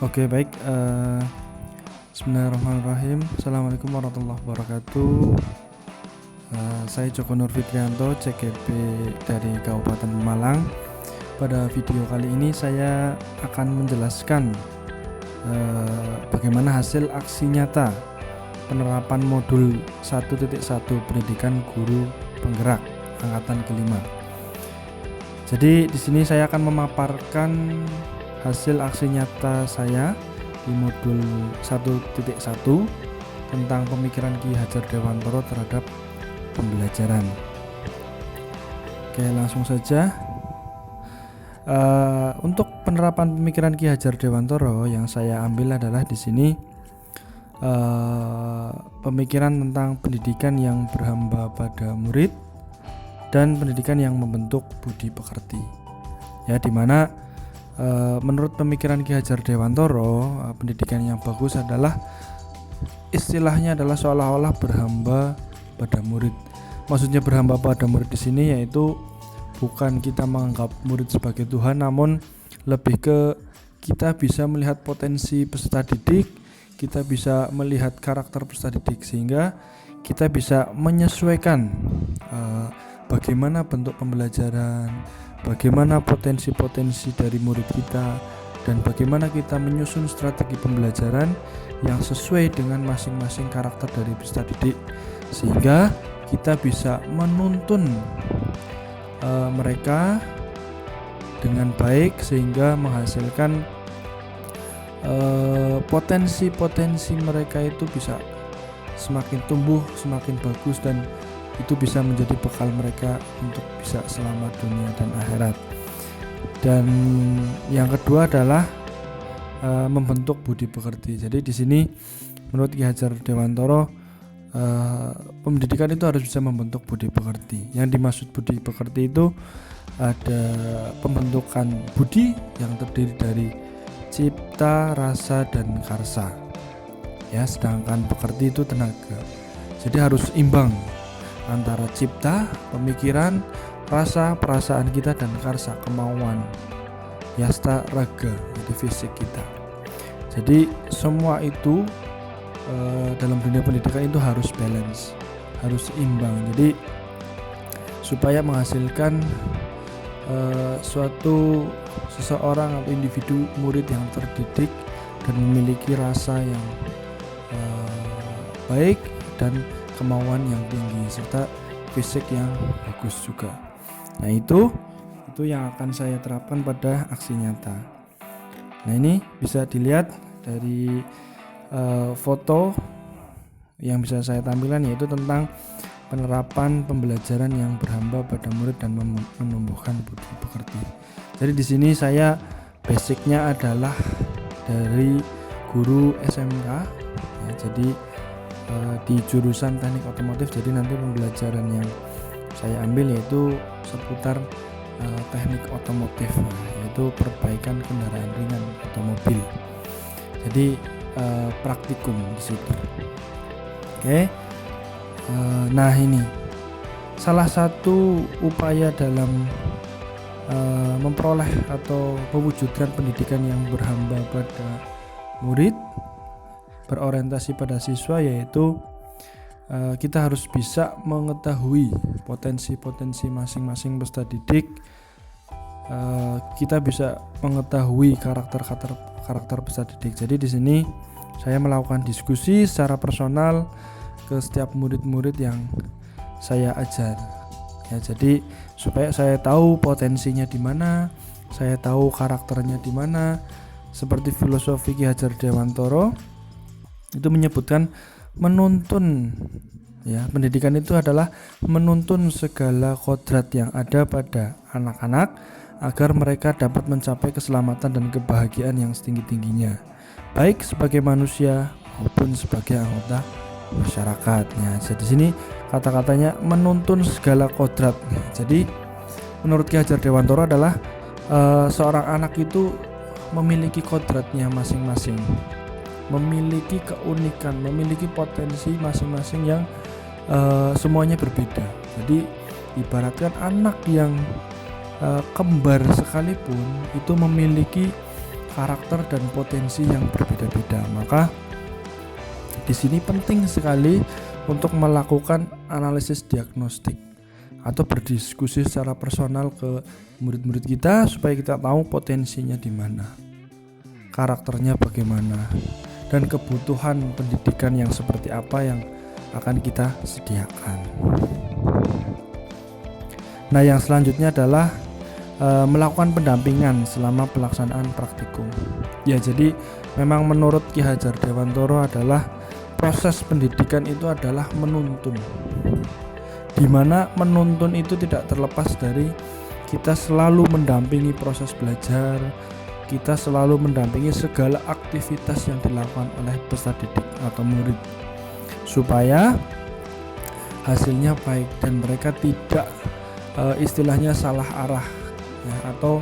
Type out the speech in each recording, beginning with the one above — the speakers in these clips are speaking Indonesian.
Oke, baik. Bismillahirrahmanirrahim. Assalamualaikum warahmatullahi wabarakatuh. Saya Joko Nur Fitrianto, CGP dari Kabupaten Pemalang. Pada video kali ini saya akan menjelaskan bagaimana hasil aksi nyata penerapan modul 1.1 pendidikan guru penggerak angkatan kelima. Jadi di sini saya akan memaparkan hasil aksi nyata saya di modul 1.1 tentang pemikiran Ki Hajar Dewantoro terhadap pembelajaran. Oke, langsung saja. Untuk penerapan pemikiran Ki Hajar Dewantoro yang saya ambil adalah di sini pemikiran tentang pendidikan yang berhamba pada murid dan pendidikan yang membentuk budi pekerti. Ya, dimana menurut pemikiran Ki Hajar Dewantoro, pendidikan yang bagus adalah istilahnya adalah seolah-olah berhamba pada murid. Maksudnya berhamba pada murid di sini yaitu bukan kita menganggap murid sebagai Tuhan, namun lebih ke kita bisa melihat potensi peserta didik, kita bisa melihat karakter peserta didik sehingga kita bisa menyesuaikan bagaimana bentuk pembelajaran, bagaimana potensi-potensi dari murid kita, dan bagaimana kita menyusun strategi pembelajaran yang sesuai dengan masing-masing karakter dari peserta didik sehingga kita bisa menuntun mereka dengan baik sehingga menghasilkan potensi-potensi mereka itu bisa semakin tumbuh, semakin bagus, dan itu bisa menjadi bekal mereka untuk bisa selamat dunia dan akhirat. Dan yang kedua adalah membentuk budi pekerti. Jadi di sini menurut Ki Hajar Dewantoro pendidikan itu harus bisa membentuk budi pekerti. Yang dimaksud budi pekerti itu ada pembentukan budi yang terdiri dari cipta, rasa, dan karsa. Ya, sedangkan pekerti itu tenaga. Jadi harus imbang antara cipta, pemikiran, rasa, perasaan kita, dan karsa, kemauan, yasta, raga, jadi fisik kita. Jadi semua itu dalam dunia pendidikan itu harus balance, harus imbang. Jadi supaya menghasilkan seseorang atau individu murid yang terdidik dan memiliki rasa yang baik dan kemauan yang tinggi serta fisik yang bagus juga. Nah, itu yang akan saya terapkan pada aksi nyata. Nah, ini bisa dilihat dari foto yang bisa saya tampilkan, yaitu tentang penerapan pembelajaran yang berhamba pada murid dan menumbuhkan budi pekerti. Jadi di sini saya basicnya adalah dari guru SMK ya, jadi di jurusan teknik otomotif. Jadi nanti pembelajaran yang saya ambil yaitu seputar teknik otomotif, yaitu perbaikan kendaraan ringan atau mobil. Jadi praktikum di situ. Oke. Nah, ini salah satu upaya dalam memperoleh atau mewujudkan pendidikan yang berhamba pada murid, berorientasi pada siswa, yaitu kita harus bisa mengetahui potensi-potensi masing-masing peserta didik. Kita bisa mengetahui karakter peserta didik. Jadi di sini saya melakukan diskusi secara personal ke setiap murid-murid yang saya ajar. Ya, jadi supaya saya tahu potensinya di mana, saya tahu karakternya di mana. Seperti filosofi Ki Hajar Dewantoro itu menyebutkan menuntun, ya, pendidikan itu adalah menuntun segala kodrat yang ada pada anak-anak agar mereka dapat mencapai keselamatan dan kebahagiaan yang setinggi-tingginya, baik sebagai manusia maupun sebagai anggota masyarakatnya. Jadi di sini kata-katanya menuntun segala kodrat. Jadi menurut Ki Hajar Dewantoro adalah seorang anak itu memiliki kodratnya masing-masing, memiliki keunikan, memiliki potensi masing-masing yang semuanya berbeda. Jadi ibaratkan anak yang kembar sekalipun itu memiliki karakter dan potensi yang berbeda-beda. Maka di sini penting sekali untuk melakukan analisis diagnostik atau berdiskusi secara personal ke murid-murid kita supaya kita tahu potensinya di mana, karakternya bagaimana, dan kebutuhan pendidikan yang seperti apa yang akan kita sediakan. Nah, yang selanjutnya adalah melakukan pendampingan selama pelaksanaan praktikum. Ya, jadi memang menurut Ki Hajar Dewantoro adalah proses pendidikan itu adalah menuntun, dimana menuntun itu tidak terlepas dari kita selalu mendampingi proses belajar, kita selalu mendampingi segala aktivitas yang dilakukan oleh peserta didik atau murid supaya hasilnya baik dan mereka tidak istilahnya salah arah ya, atau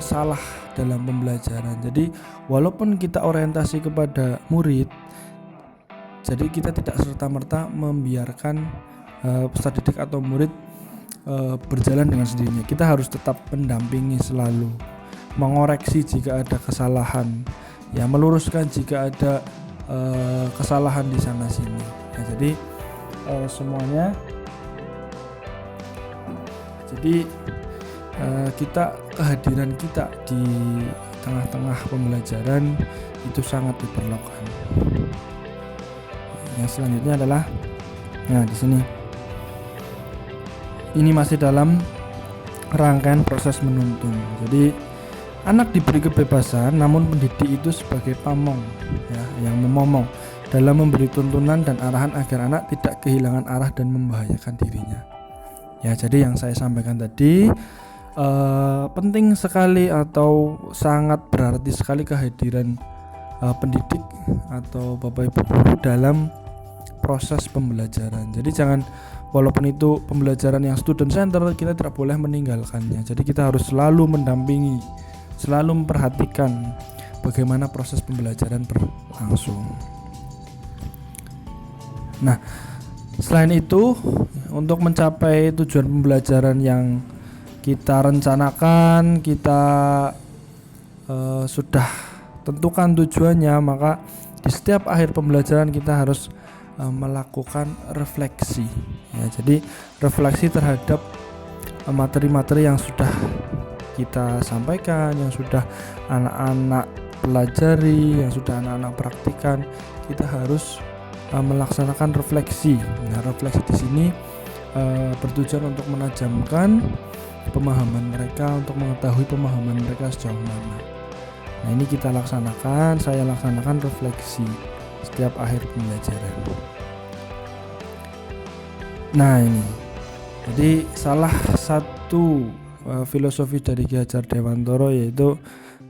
salah dalam pembelajaran. Jadi walaupun kita orientasi kepada murid, jadi kita tidak serta-merta membiarkan peserta didik atau murid berjalan dengan sendirinya. Kita harus tetap mendampingi selalu, mengoreksi jika ada kesalahan, ya meluruskan jika ada kesalahan di sana sini. Ya, jadi semuanya. Jadi kehadiran kita di tengah-tengah pembelajaran itu sangat diperlukan. Yang selanjutnya adalah, nah di sini, ini masih dalam rangkaian proses menuntun. Jadi anak diberi kebebasan, namun pendidik itu sebagai pamong, ya, yang memomong dalam memberi tuntunan dan arahan agar anak tidak kehilangan arah dan membahayakan dirinya. Ya, jadi yang saya sampaikan tadi penting sekali atau sangat berarti sekali kehadiran pendidik atau Bapak Ibu guru dalam proses pembelajaran. Jadi jangan, walaupun itu pembelajaran yang student center, kita tidak boleh meninggalkannya. Jadi kita harus selalu mendampingi, selalu memperhatikan bagaimana proses pembelajaran berlangsung. Nah, selain itu, untuk mencapai tujuan pembelajaran yang kita rencanakan, kita sudah tentukan tujuannya, maka di setiap akhir pembelajaran kita harus melakukan refleksi. Ya, jadi refleksi terhadap materi-materi yang sudah kita sampaikan, yang sudah anak-anak pelajari, yang sudah anak-anak praktikan, kita harus melaksanakan refleksi. Nah, refleksi di sini bertujuan untuk menajamkan pemahaman mereka, untuk mengetahui pemahaman mereka sejauh mana. Nah, ini kita laksanakan, saya laksanakan refleksi setiap akhir pembelajaran. Nah, ini jadi salah satu filosofi dari Ki Hajar Dewantoro yaitu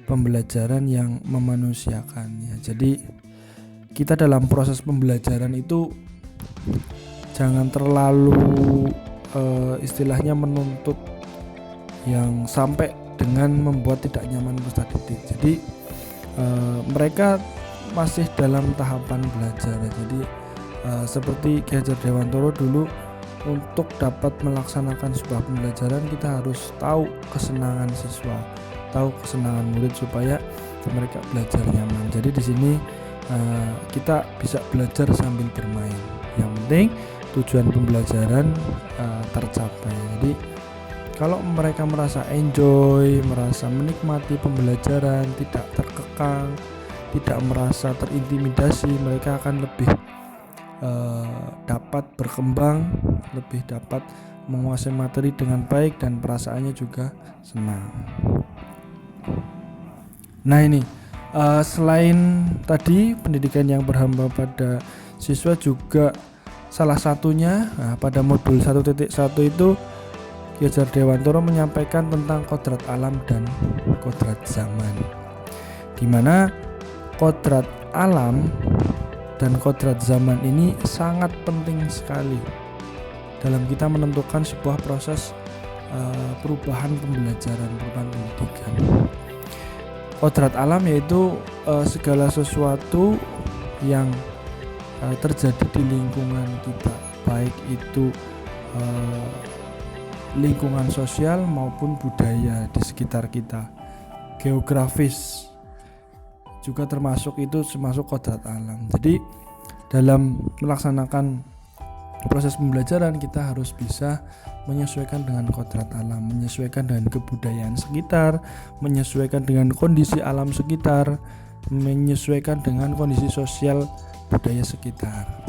pembelajaran yang memanusiakan, ya. Jadi kita dalam proses pembelajaran itu jangan terlalu istilahnya menuntut yang sampai dengan membuat tidak nyaman peserta didik. Jadi mereka masih dalam tahapan belajar. Jadi seperti Ki Hajar Dewantoro dulu, untuk dapat melaksanakan sebuah pembelajaran kita harus tahu kesenangan siswa, tahu kesenangan murid supaya mereka belajar nyaman. Jadi di sini kita bisa belajar sambil bermain. Yang penting tujuan pembelajaran tercapai. Jadi kalau mereka merasa enjoy, merasa menikmati pembelajaran, tidak terkekang, tidak merasa terintimidasi, mereka akan lebih dapat berkembang, lebih dapat menguasai materi dengan baik dan perasaannya juga senang. Nah, ini selain tadi pendidikan yang berhamba pada siswa, juga salah satunya pada modul 1.1 itu Ki Hajar Dewantoro menyampaikan tentang kodrat alam dan kodrat zaman, di mana kodrat alam dan kodrat zaman ini sangat penting sekali dalam kita menentukan sebuah proses perubahan pembelajaran, perubahan pendidikan. Kodrat alam yaitu segala sesuatu yang terjadi di lingkungan kita, baik itu lingkungan sosial maupun budaya di sekitar kita. geografis juga termasuk kodrat alam. Jadi dalam melaksanakan proses pembelajaran kita harus bisa menyesuaikan dengan kodrat alam, menyesuaikan dengan kebudayaan sekitar, menyesuaikan dengan kondisi alam sekitar, menyesuaikan dengan kondisi sosial budaya sekitar.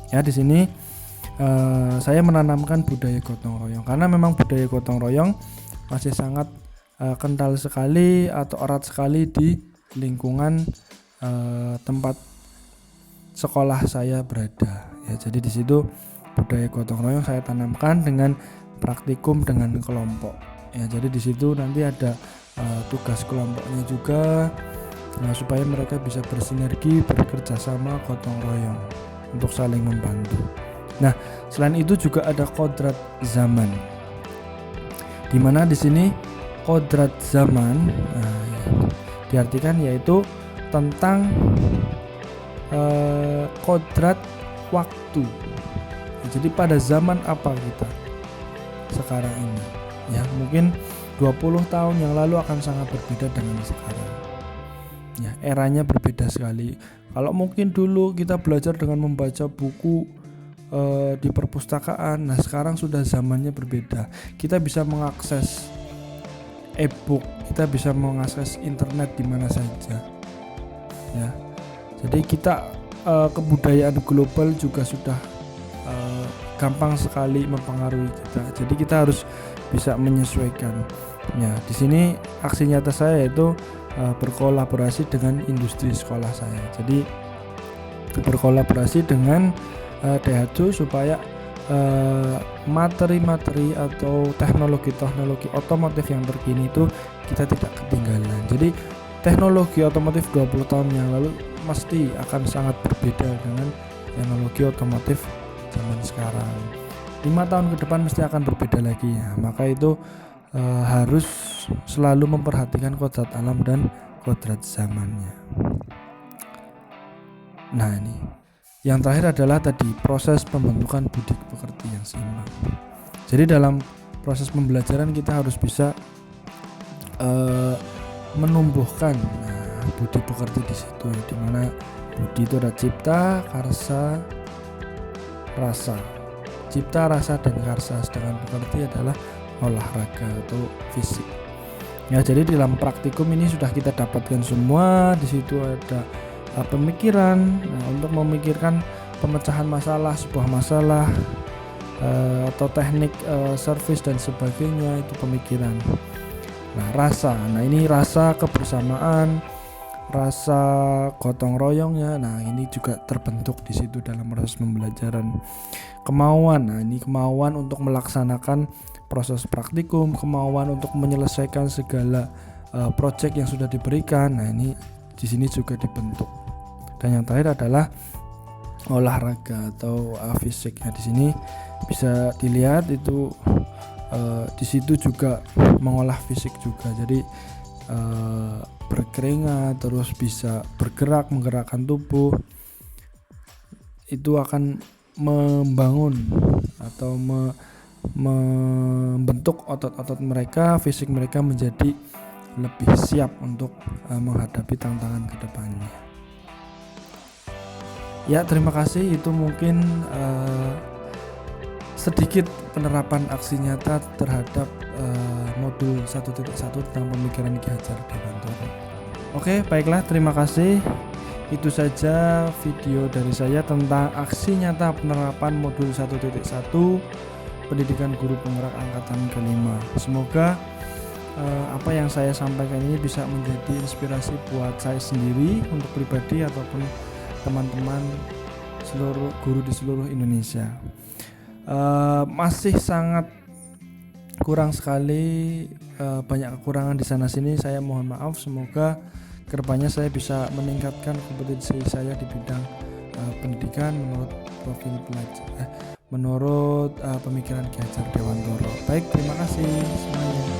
Ya, di sini saya menanamkan budaya gotong royong karena memang budaya gotong royong masih sangat kental sekali atau erat sekali di lingkungan tempat sekolah saya berada. Ya, jadi di situ budaya gotong royong saya tanamkan dengan praktikum dengan kelompok. Ya, jadi di situ nanti ada tugas kelompoknya juga, supaya mereka bisa bersinergi, bekerja sama, gotong royong untuk saling membantu. Nah, selain itu juga ada kodrat zaman, dimana di sini kodrat zaman diartikan yaitu tentang kodrat waktu. Jadi pada zaman apa kita sekarang ini, ya mungkin 20 tahun yang lalu akan sangat berbeda dengan sekarang. Ya, eranya berbeda sekali. Kalau mungkin dulu kita belajar dengan membaca buku di perpustakaan, nah sekarang sudah zamannya berbeda. Kita bisa mengakses e-book, kita bisa mengakses internet di mana saja. Ya. Jadi kita kebudayaan global juga sudah gampang sekali mempengaruhi kita. Jadi kita harus bisa menyesuaikan. Ya, di sini aksi nyata saya yaitu berkolaborasi dengan industri sekolah saya. Jadi berkolaborasi dengan DHJ supaya materi-materi atau teknologi-teknologi otomotif yang terkini itu kita tidak ketinggalan. Jadi teknologi otomotif 20 tahun yang lalu pasti akan sangat berbeda dengan teknologi otomotif zaman sekarang. 5 tahun ke depan mesti akan berbeda lagi ya. Maka itu harus selalu memperhatikan kodrat alam dan kodrat zamannya. Nah, ini yang terakhir adalah tadi proses pembentukan budi pekerti yang seimbang. Jadi dalam proses pembelajaran kita harus bisa menumbuhkan budi pekerti di situ, di mana budi itu ada cipta, karsa, rasa. Cipta, rasa, dan karsa, sedangkan pekerti adalah olahraga atau fisik. Ya, jadi dalam praktikum ini sudah kita dapatkan semua. Di situ ada pemikiran, untuk memikirkan pemecahan masalah, sebuah masalah atau teknik servis dan sebagainya, itu pemikiran. Nah, rasa. Nah, ini rasa kebersamaan, rasa gotong royongnya. Nah, ini juga terbentuk di situ dalam proses pembelajaran. Kemauan. Nah, ini kemauan untuk melaksanakan proses praktikum, kemauan untuk menyelesaikan segala proyek yang sudah diberikan. Nah, ini di sini juga dibentuk. Dan yang terakhir adalah olahraga atau fisik. Nah, di sini bisa dilihat itu di situ juga mengolah fisik juga. Jadi berkeringat, terus bisa bergerak, menggerakkan tubuh, itu akan membangun atau membentuk otot-otot mereka, fisik mereka menjadi lebih siap untuk menghadapi tantangan ke depannya. Ya, terima kasih. Itu mungkin sedikit penerapan aksi nyata terhadap modul 1.1 tentang pemikiran Ki Hajar Dewantara. Oke, baiklah, terima kasih. Itu saja video dari saya tentang aksi nyata penerapan modul 1.1 pendidikan guru penggerak angkatan ke-5. Semoga apa yang saya sampaikan ini bisa menjadi inspirasi buat saya sendiri untuk pribadi ataupun teman-teman seluruh guru di seluruh Indonesia. Masih sangat kurang sekali, banyak kekurangan di sana sini. Saya mohon maaf. Semoga kedepannya saya bisa meningkatkan kompetensi saya di bidang pendidikan menurut profil pelajar, menurut pemikiran Ki Hajar Dewantara. Baik, terima kasih semuanya.